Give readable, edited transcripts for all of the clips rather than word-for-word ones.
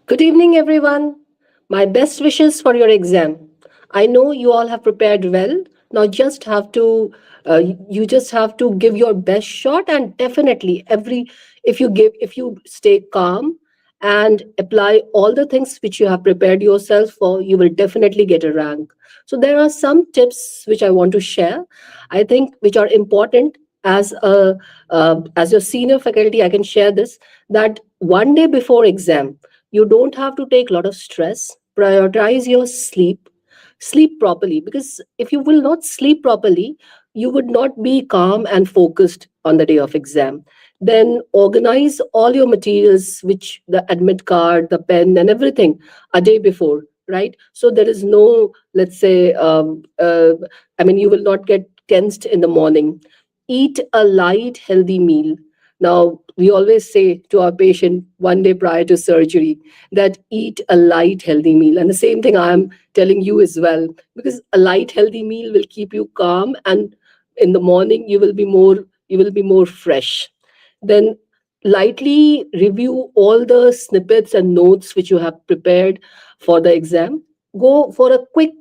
Good evening, everyone. My best wishes for your exam. I know you all have prepared well. Now, you just have to give your best shot, and definitely, if you stay calm and apply all the things which you have prepared yourself for, you will definitely get a rank. So, there are some tips which I want to share. I think which are important as your senior faculty. I can share this that one day before exam you don't have to take a lot of stress. Prioritize your sleep properly, because if you will not sleep properly, you would not be calm and focused on the day of exam. Then organize all your materials, which the admit card, the pen, and everything a day before, right? So there is no, let's say, you will not get tensed in the morning. Eat a light healthy meal. Now, we always say to our patient one day prior to surgery that eat a light, healthy meal. And the same thing I am telling you as well, because a light, healthy meal will keep you calm, and in the morning you will be more fresh. Then lightly review all the snippets and notes which you have prepared for the exam. Go for a quick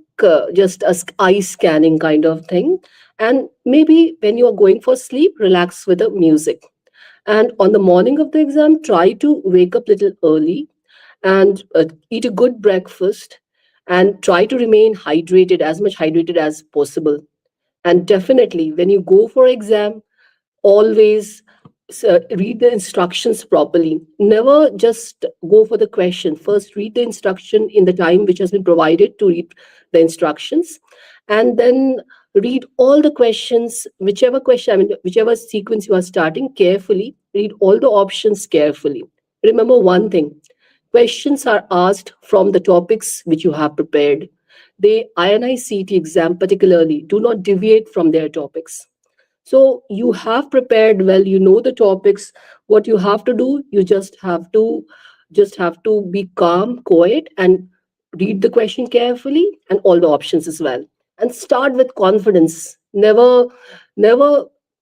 just eye scanning kind of thing, and maybe when you are going for sleep, relax with the music. And on the morning of the exam, try to wake up little early and eat a good breakfast, and try to remain hydrated, as much hydrated as possible. And definitely, when you go for exam, always read the instructions properly. Never just go for the question. First, read the instruction in the time which has been provided to read the instructions, and then read all the questions, whichever sequence you are starting carefully. Read all the options carefully. Remember one thing: questions are asked from the topics which you have prepared. The INI-CET exam, particularly, do not deviate from their topics. So you have prepared well, you know the topics. What you have to do, you just have to be calm, quiet, and read the question carefully and all the options as well. And start with confidence. Never,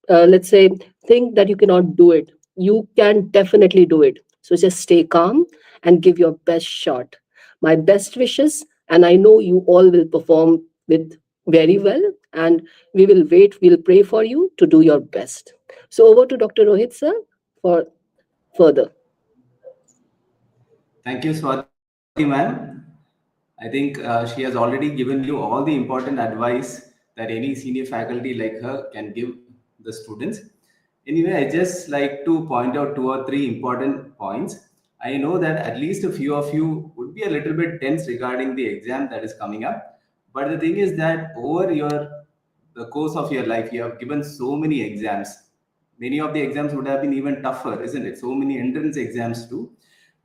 let's say, think that you cannot do it. You can definitely do it. So just stay calm and give your best shot. My best wishes, and I know you all will perform with very well. And we'll pray for you to do your best. So over to Dr. Rohit sir for further. Thank you, Swati, ma'am. I think she has already given you all the important advice that any senior faculty like her can give the students. Anyway, I just like to point out two or three important points. I know that at least a few of you would be a little bit tense regarding the exam that is coming up. But the thing is that over the course of your life, you have given so many exams. Many of the exams would have been even tougher, isn't it? So many entrance exams too.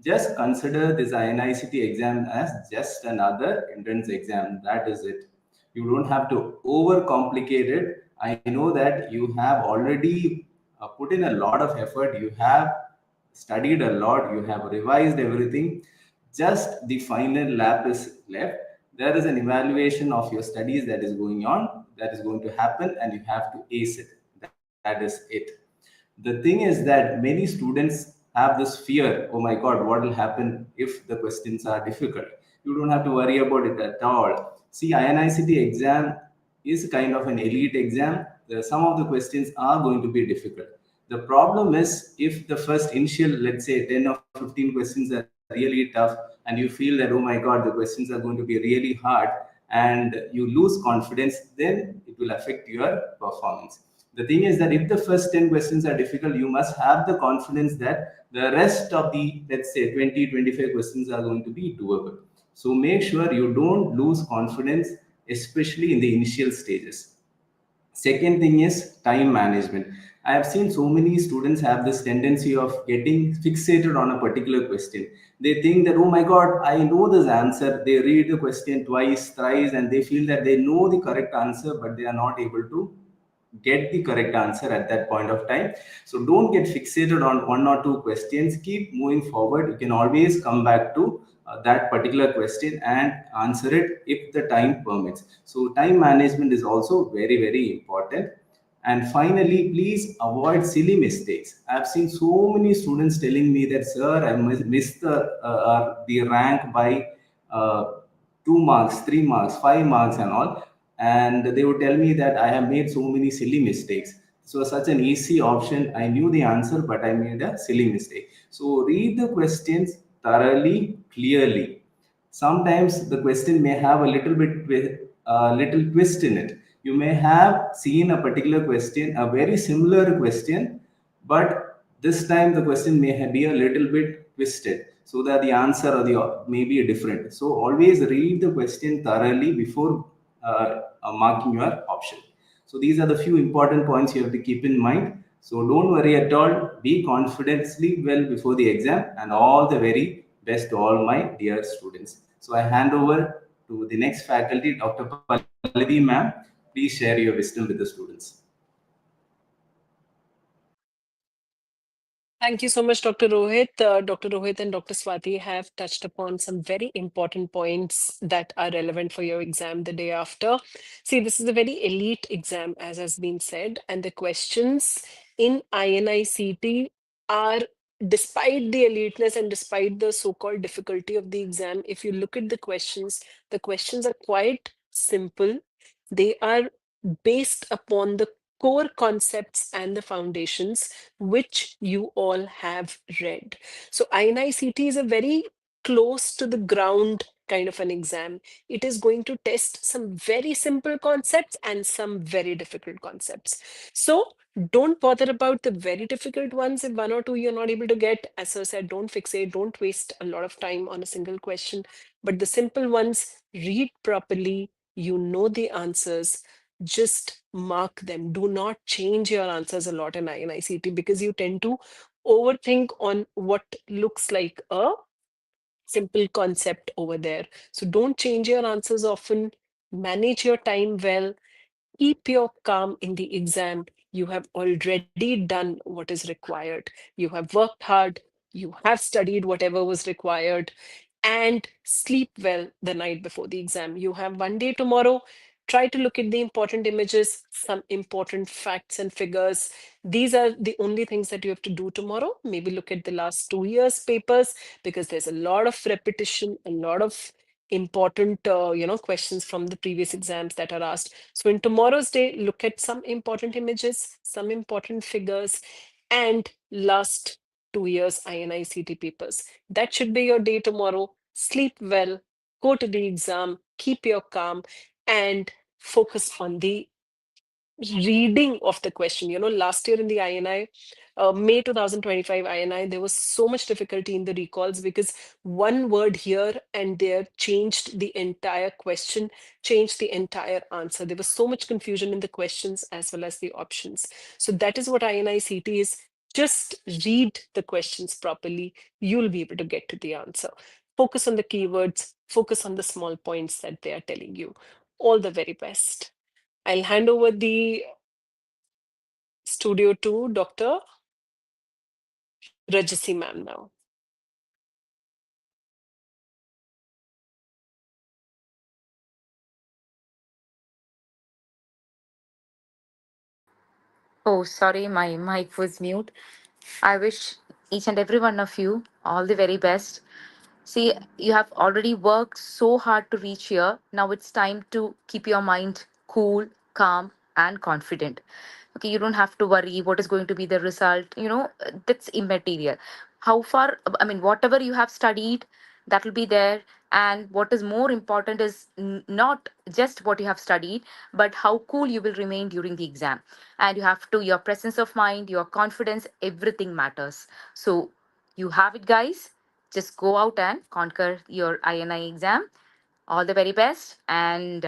Just consider this INI-CET exam as just another entrance exam. That is it. You don't have to overcomplicate it. I know that you have already put in a lot of effort. You have studied a lot. You have revised everything. Just the final lap is left. There is an evaluation of your studies that is going on, that is going to happen, and you have to ace it. That is it. The thing is that many students have this fear, oh my god, what will happen if the questions are difficult? You don't have to worry about it at all. See, INI-CET exam is kind of an elite exam. Some of the questions are going to be difficult. The problem is if the first initial, let's say 10 or 15 questions are really tough, and you feel that, oh my god, the questions are going to be really hard, and you lose confidence, then it will affect your performance. The thing is that if the first 10 questions are difficult, you must have the confidence that the rest of the, let's say, 20, 25 questions are going to be doable. So make sure you don't lose confidence, especially in the initial stages. Second thing is time management. I have seen so many students have this tendency of getting fixated on a particular question. They think that, oh my God, I know this answer. They read the question twice, thrice, and they feel that they know the correct answer, but they are not able to get the correct answer at that point of time. So don't get fixated on one or two questions. Keep moving forward. You can always come back to that particular question and answer it if the time permits. So time management is also very, very important. And finally, please avoid silly mistakes. I've seen so many students telling me that, sir, I missed the rank by 2 marks, 3 marks, 5 marks, and all. And they would tell me that I have made so many silly mistakes. So, such an easy option. I knew the answer, but I made a silly mistake. So, read the questions thoroughly, clearly. Sometimes the question may have a little twist in it. You may have seen a particular question, a very similar question, but this time the question may be a little bit twisted, so that the answer or the may be different. So always read the question thoroughly before marking your option. So these are the few important points you have to keep in mind. So don't worry at all. Be confident, sleep well before the exam, and all the very best to all my dear students. So I hand over to the next faculty, Dr. Pallavi ma'am. Please share your wisdom with the students. Thank you so much, Dr. Rohit. Dr. Rohit and Dr. Swati have touched upon some very important points that are relevant for your exam the day after. See, this is a very elite exam, as has been said, and the questions in INI-CET are, despite the eliteness and despite the so-called difficulty of the exam, if you look at the questions are quite simple. They are based upon the core concepts and the foundations which you all have read. So INI-CET is a very close to the ground kind of an exam. It is going to test some very simple concepts and some very difficult concepts. So don't bother about the very difficult ones. If one or two you're not able to get, as sir said, don't fixate, don't waste a lot of time on a single question. But the simple ones, read properly, you know the answers, just mark them. Do not change your answers a lot in INI-CET because you tend to overthink on what looks like a simple concept over there. So don't change your answers often, manage your time well, keep your calm in the exam. You have already done what is required. You have worked hard, you have studied whatever was required, and sleep well the night before the exam. You have one day tomorrow. Try to look at the important images, some important facts and figures. These are the only things that you have to do tomorrow. Maybe look at the last 2 years' papers because there's a lot of repetition, a lot of important questions from the previous exams that are asked. So in tomorrow's day, look at some important images, some important figures, and last 2 years INI-CET papers. That should be your day tomorrow. Sleep well, go to the exam, keep your calm, and focus on the reading of the question. Last year in the INI, May 2025 INI, there was so much difficulty in the recalls because one word here and there changed the entire question, changed the entire answer. There was so much confusion in the questions as well as the options. So that is what INI-CET is. Just read the questions properly. You'll be able to get to the answer. Focus on the keywords, focus on the small points that they are telling you. All the very best. I'll hand over the studio to Dr. Rajasi ma'am now. Oh, sorry, my mic was mute. I wish each and every one of you all the very best. See, you have already worked so hard to reach here. Now it's time to keep your mind cool, calm, and confident. Okay, you don't have to worry what is going to be the result. That's immaterial. How far, I mean, whatever you have studied, that will be there. And what is more important is not just what you have studied, but how cool you will remain during the exam. And you have to, your presence of mind, your confidence, everything matters. So you have it, guys. Just go out and conquer your INI exam. All the very best, and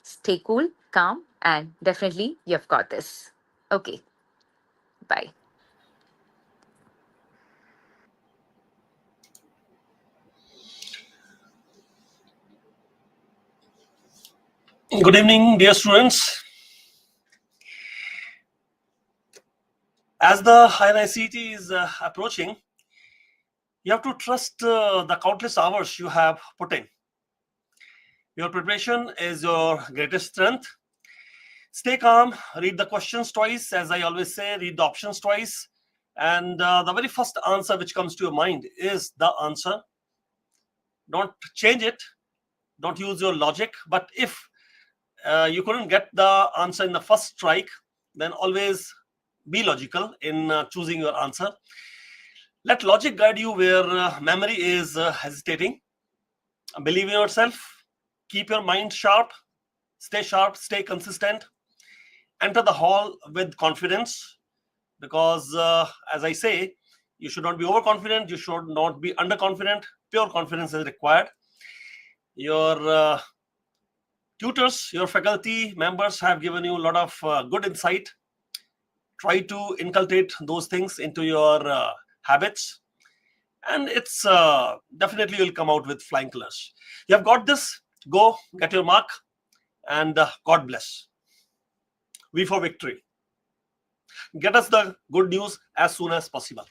stay cool, calm, and definitely you've got this. Okay, bye. Good evening, dear students. As the INI-CET is approaching, you have to trust the countless hours you have put in. Your preparation is your greatest strength. Stay calm, read the questions twice. As I always say, read the options twice. And the very first answer which comes to your mind is the answer. Don't change it. Don't use your logic. But if you couldn't get the answer in the first strike, then always be logical in choosing your answer. Let logic guide you where memory is hesitating. Believe in yourself. Keep your mind sharp. Stay consistent. Enter the hall with confidence, because as I say, you should not be overconfident. You should not be underconfident. Pure confidence is required. Your tutors, your faculty members have given you a lot of good insight. Try to inculcate those things into your habits, and it's definitely you'll come out with flying colors. You have got this. Go get your mark, and God bless. V for victory. Get us the good news as soon as possible.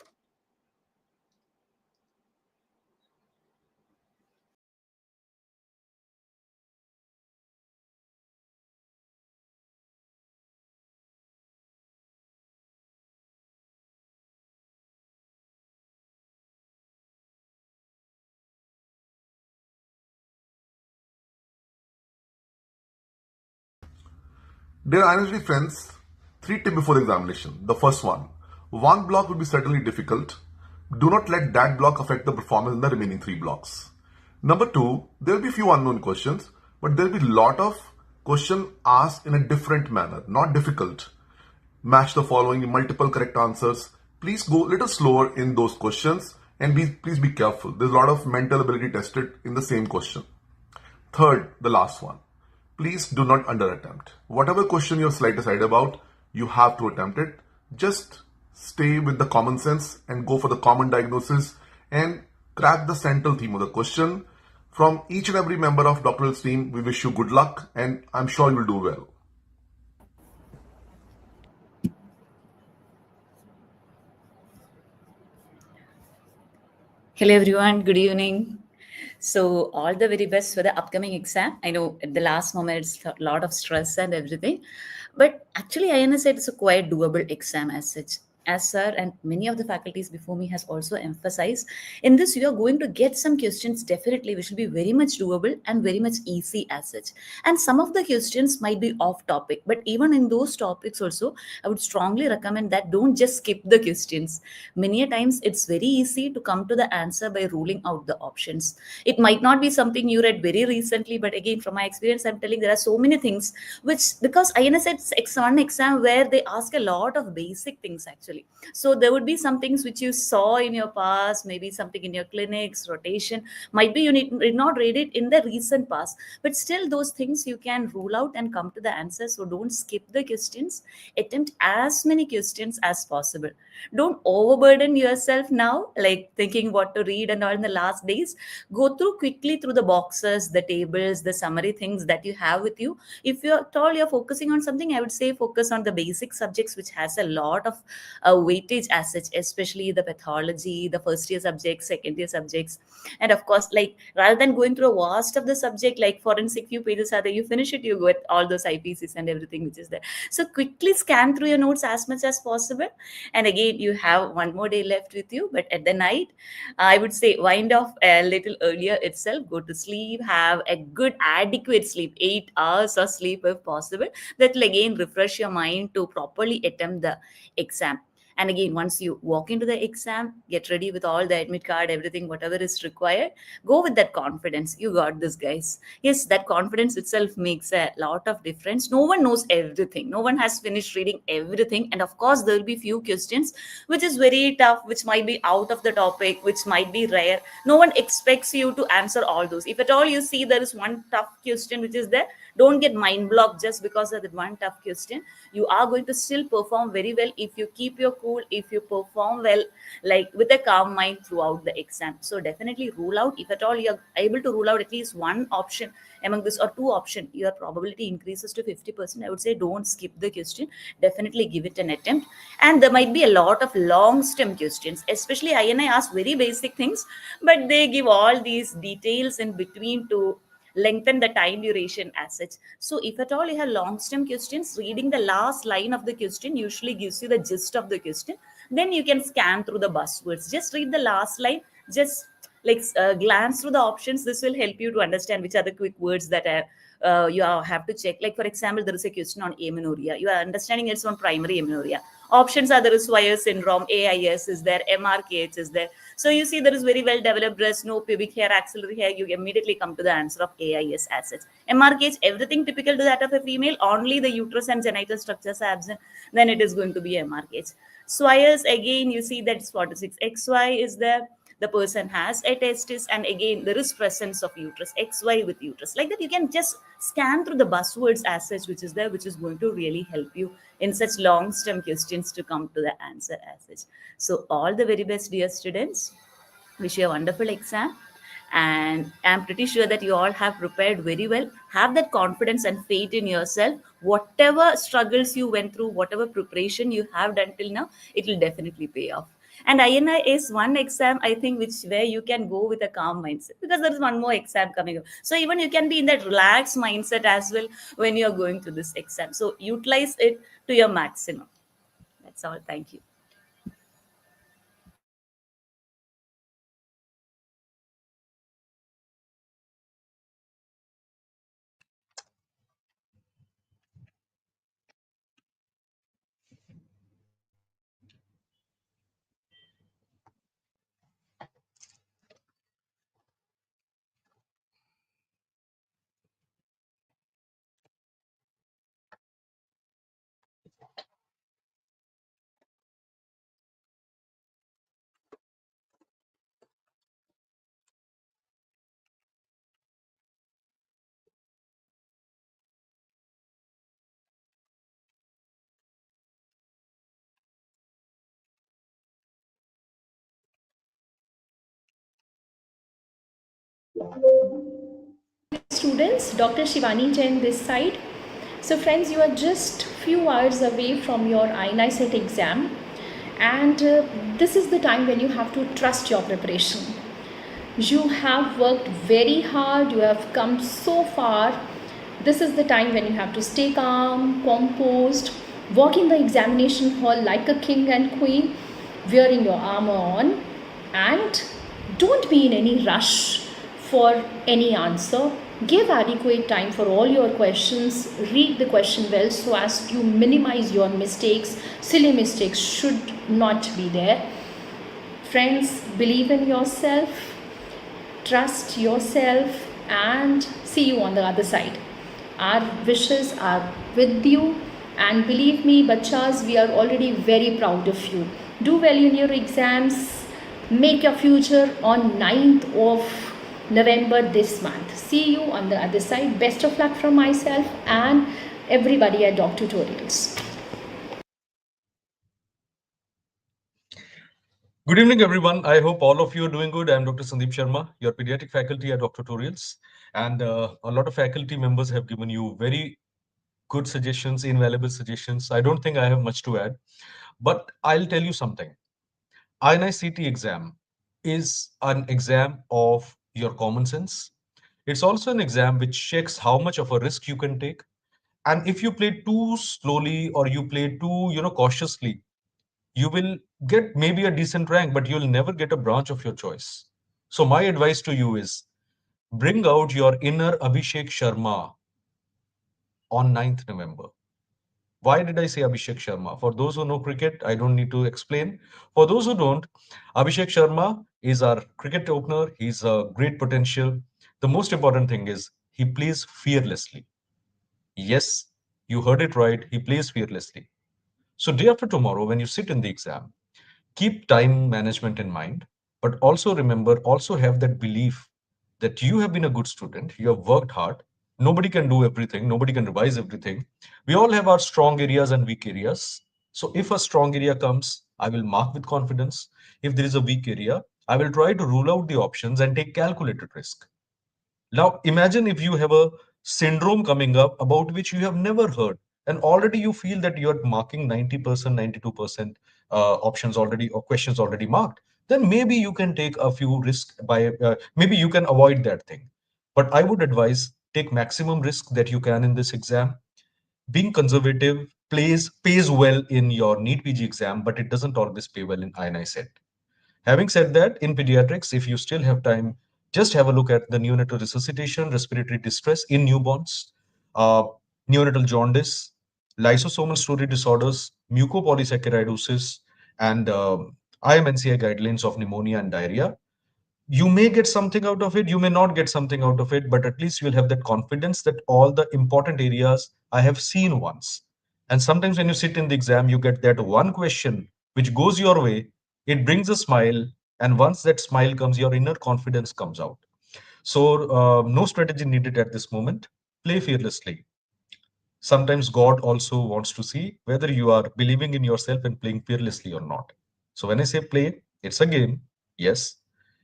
Dear INI-CET friends, 3 tips before the examination. The first one block will be certainly difficult. Do not let that block affect the performance in the remaining 3 blocks. Number 2, there will be few unknown questions, but there will be lot of questions asked in a different manner, not difficult. Match the following in multiple correct answers. Please go a little slower in those questions, and please be careful. There's a lot of mental ability tested in the same question. Third, the last one. Please do not under attempt. Whatever question you're slightly decided about, you have to attempt it. Just stay with the common sense and go for the common diagnosis and crack the central theme of the question. From each and every member of DocTutorials team, we wish you good luck, and I'm sure you'll do well. Hello everyone, good evening. So all the very best for the upcoming exam. I know at the last moment it's a lot of stress and everything, but actually INI-CET is a quite doable exam as such. As sir and many of the faculties before me has also emphasized, in this you are going to get some questions definitely which will be very much doable and very much easy as such. And some of the questions might be off topic, but even in those topics also, I would strongly recommend that don't just skip the questions. Many a times it's very easy to come to the answer by ruling out the options. It might not be something you read very recently, but again, from my experience, I'm telling there are so many things which, because INI-CET's one exam where they ask a lot of basic things actually. So there would be some things which you saw in your past, maybe something in your clinics, rotation, might be you did not read it in the recent past, but still those things you can rule out and come to the answer. So don't skip the questions, attempt as many questions as possible. Don't overburden yourself now, like thinking what to read and all in the last days. Go through quickly through the boxes, the tables, the summary things that you have with you. If you're at all you're focusing on something, I would say focus on the basic subjects which has a lot of weightage as such, especially the pathology, the first year subjects, second year subjects. And of course, like rather than going through a vast of the subject, like forensic few pages are there, you finish it, you get all those IPCs and everything which is there. So quickly scan through your notes as much as possible. And again, you have one more day left with you, but at the night, I would say wind off a little earlier itself, go to sleep, have a good adequate sleep, 8 hours of sleep if possible. That will again refresh your mind to properly attempt the exam. And again, once you walk into the exam, get ready with all the admit card, everything, whatever is required, go with that confidence. You got this, guys. Yes, that confidence itself makes a lot of difference. No one knows everything. No one has finished reading everything. And of course, there will be few questions which is very tough, which might be out of the topic, which might be rare. No one expects you to answer all those. If at all you see there is one tough question which is there, don't get mind blocked just because of that one tough question. You are going to still perform very well if you keep your cool, if you perform well, like with a calm mind throughout the exam. So definitely rule out, if at all you're able to rule out at least one option among this or two option, your probability increases to 50%. I would say don't skip the question. Definitely give it an attempt. And there might be a lot of long stem questions, especially INI ask very basic things, but they give all these details in between to lengthen the time duration as such. So if at all you have long stem questions, reading the last line of the question usually gives you the gist of the question. Then you can scan through the buzzwords. Just read the last line, just like glance through the options. This will help you to understand which are the quick words that are have to check. Like for example, there is a question on amenorrhea. You are understanding it's on primary amenorrhea. Options are there is Swyer syndrome, AIS is there, MRKH is there. So you see there is very well developed breast, no pubic hair, axillary hair. You immediately come to the answer of AIS as such. MRKH, everything typical to that of a female, only the uterus and genital structures are absent. Then it is going to be MRKH. Swires, again, you see that 46 XY is there. The person has a testis, and again there is presence of uterus, XY with uterus. Like that, you can just scan through the buzzwords as such, which is there, which is going to really help you in such long stem questions to come to the answer as such. So all the very best, dear students. Wish you a wonderful exam. And I'm pretty sure that you all have prepared very well. Have that confidence and faith in yourself. Whatever struggles you went through, whatever preparation you have done till now, it will definitely pay off. And INI is one exam, I think, where you can go with a calm mindset, because there is one more exam coming up. So even you can be in that relaxed mindset as well when you're going to this exam. So utilize it to your maximum. That's all. Thank you. Students, Dr. Shivani Jain this side. So friends, you are just few hours away from your INI-CET exam, and this is the time when you have to trust your preparation. You have worked very hard, you have come so far. This is the time when you have to stay calm, composed, walk in the examination hall like a king and queen, wearing your armor on, and don't be in any rush for any answer. Give adequate time for all your questions. Read the question well so as to minimize your mistakes. Silly mistakes should not be there. Friends, believe in yourself, trust yourself, and see you on the other side. Our wishes are with you, and believe me, bachas, we are already very proud of you. Do well in your exams. Make your future on 9th of November this month. See you on the other side. Best of luck from myself and everybody at DocTutorials. Good evening, everyone. I hope all of you are doing good. I'm Dr. Sandeep Sharma, your pediatric faculty at DocTutorials. And a lot of faculty members have given you very good suggestions, invaluable suggestions. I don't think I have much to add, but I'll tell you something. INI-CET exam is an exam of your common sense. It's also an exam which checks how much of a risk you can take. And if you play too slowly or you play too, cautiously, you will get maybe a decent rank, but you'll never get a branch of your choice. So my advice to you is bring out your inner Abhishek Sharma on 9th November. Why did I say Abhishek Sharma? For those who know cricket, I don't need to explain. For those who don't, Abhishek Sharma is our cricket opener. He's a great potential. The most important thing is he plays fearlessly. Yes, you heard it right. He plays fearlessly. So day after tomorrow, when you sit in the exam, keep time management in mind, but also remember, also have that belief that you have been a good student, you have worked hard. Nobody can do everything, nobody can revise everything. We all have our strong areas and weak areas. So if a strong area comes, I will mark with confidence. If there is a weak area, I will try to rule out the options and take calculated risk. Now, imagine if you have a syndrome coming up about which you have never heard, and already you feel that you're marking 90%, 92% options already or questions already marked. Then maybe you can take a few risks by, maybe you can avoid that thing. But I would advise take maximum risk that you can in this exam. Being conservative pays well in your NEET PG exam, but it doesn't always pay well in INI-CET. Having said that, in pediatrics, if you still have time, just have a look at the neonatal resuscitation, respiratory distress in newborns, uh, neonatal jaundice, lysosomal storage disorders, mucopolysaccharidosis, and IMNCI guidelines of pneumonia and diarrhea. You may get something out of it, you may not get something out of it, but at least you'll have that confidence that all the important areas I have seen once. And sometimes when you sit in the exam, you get that one question which goes your way, it brings a smile, and once that smile comes, your inner confidence comes out. So no strategy needed at this moment. Play fearlessly. Sometimes God also wants to see whether you are believing in yourself and playing fearlessly or not. So when I say play, it's a game. Yes,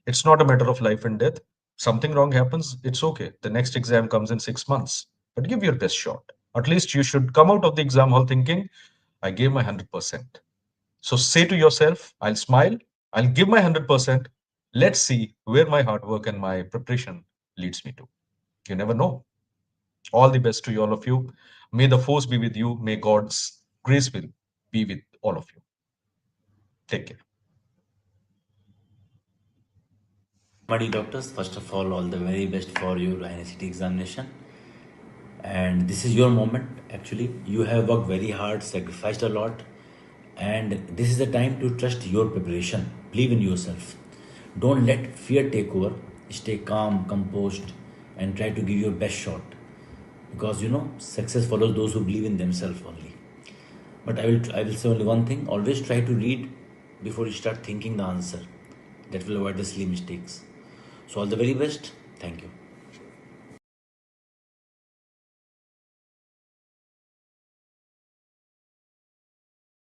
it's not a matter of life and death. Something wrong happens, it's okay. The next exam comes in 6 months, but give your best shot. At least you should come out of the exam hall thinking, I gave my 100%. So say to yourself, I'll smile, I'll give my 100%. Let's see where my hard work and my preparation leads me to. You never know. All the best to all of you. May the force be with you. May God's grace will be with all of you. Take care. My dear doctors, first of all the very best for your INI-CET examination. And this is your moment. Actually, you have worked very hard, sacrificed a lot, and this is the time to trust your preparation. Believe in yourself. Don't let fear take over. Stay calm, composed, and try to give your best shot. Because success follows those who believe in themselves only. But I will say only one thing: always try to read before you start thinking the answer. That will avoid the silly mistakes. So all the very best. Thank you.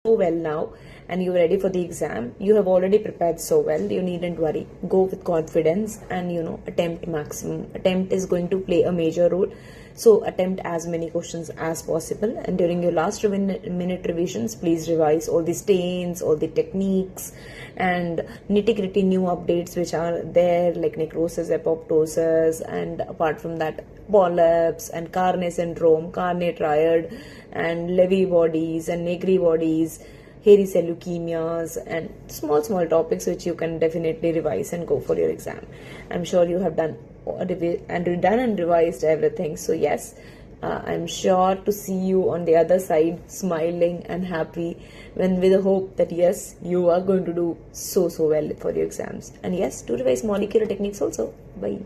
So well now, and you're ready for the exam. You have already prepared so well. You needn't worry. Go with confidence and attempt maximum. Attempt is going to play a major role. So attempt as many questions as possible, and during your last minute revisions, please revise all the stains, all the techniques, and nitty-gritty new updates which are there, like necrosis, apoptosis, and apart from that, polyps and Carney syndrome, Carney triad, and Levy bodies and Negri bodies, hairy cell leukemias, and small topics which you can definitely revise and go for your exam. I'm sure you have done and revised everything. So yes, I'm sure to see you on the other side smiling and happy, with the hope that yes, you are going to do so well for your exams. And yes, to revise molecular techniques also. Bye.